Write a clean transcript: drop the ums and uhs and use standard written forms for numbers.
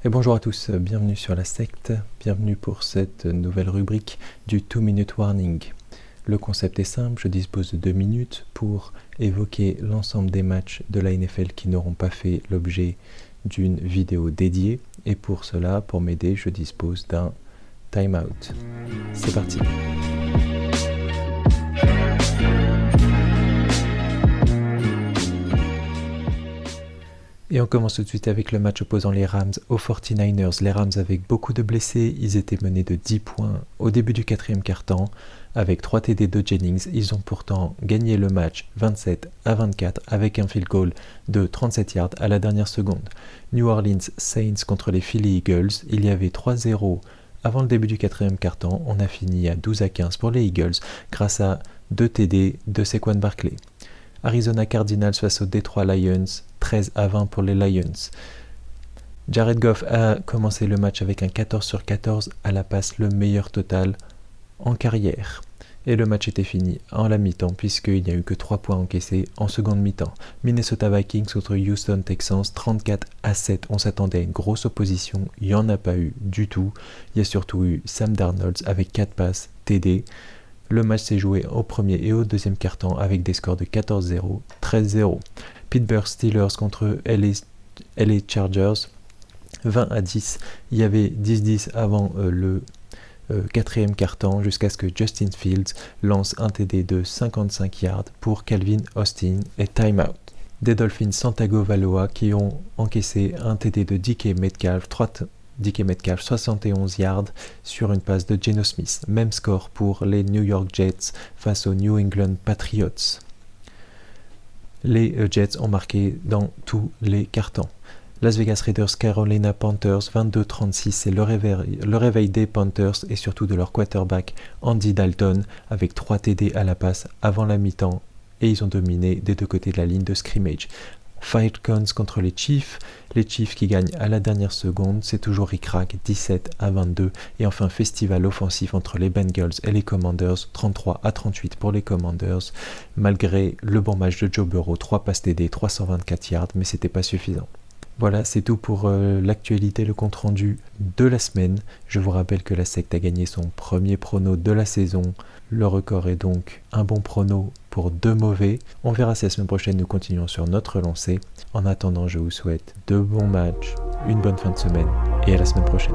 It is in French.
Et bonjour à tous, bienvenue sur la secte, bienvenue pour cette nouvelle rubrique du 2-minute warning. Le concept est simple, je dispose de 2 minutes pour évoquer l'ensemble des matchs de la NFL qui n'auront pas fait l'objet d'une vidéo dédiée. Et pour cela, pour m'aider, je dispose d'un time-out. C'est parti. Et on commence tout de suite avec le match opposant les Rams aux 49ers. Les Rams avec beaucoup de blessés, ils étaient menés de 10 points au début du quatrième quart-temps. Avec 3 TD de Jennings, ils ont pourtant gagné le match 27-24 avec un field goal de 37 yards à la dernière seconde. New Orleans Saints contre les Philly Eagles, il y avait 3-0 avant le début du quatrième quart-temps. On a fini à 12-15 pour les Eagles grâce à 2 TD de Saquon Barkley. Arizona Cardinals face aux Detroit Lions, 13-20 pour les Lions. Jared Goff a commencé le match avec un 14 sur 14 à la passe, le meilleur total en carrière. Et le match était fini en la mi-temps puisqu'il n'y a eu que 3 points encaissés en seconde mi-temps. Minnesota Vikings contre Houston Texans, 34-7. On s'attendait à une grosse opposition, il n'y en a pas eu du tout. Il y a surtout eu Sam Darnold avec 4 passes TD. Le match s'est joué au premier et au deuxième quart-temps avec des scores de 14-0, 13-0. Pittsburgh Steelers contre LA Chargers, 20-10. Il y avait 10-10 avant le quatrième quart-temps jusqu'à ce que Justin Fields lance un TD de 55 yards pour Calvin Austin et timeout. Des Dolphins San Tagovailoa qui ont encaissé un TD de DK Metcalf, 71 yards sur une passe de Geno Smith. Même score pour les New York Jets face aux New England Patriots. Les Jets ont marqué dans tous les cartons. Las Vegas Raiders Carolina Panthers, 22-36, c'est le réveil des Panthers et surtout de leur quarterback Andy Dalton avec 3 TD à la passe avant la mi-temps et ils ont dominé des deux côtés de la ligne de scrimmage. Falcons contre les Chiefs qui gagnent à la dernière seconde, c'est toujours ric-rac, 17-22. Et enfin festival offensif entre les Bengals et les Commanders, 33-38 pour les Commanders, malgré le bon match de Joe Burrow, 3 passes TD, 324 yards, mais c'était pas suffisant. Voilà, c'est tout pour l'actualité, le compte-rendu de la semaine. Je vous rappelle que la secte a gagné son premier prono de la saison. Le record est donc un bon prono pour 2 mauvais. On verra si la semaine prochaine nous continuons sur notre lancée. En attendant, je vous souhaite de bons matchs, une bonne fin de semaine et à la semaine prochaine.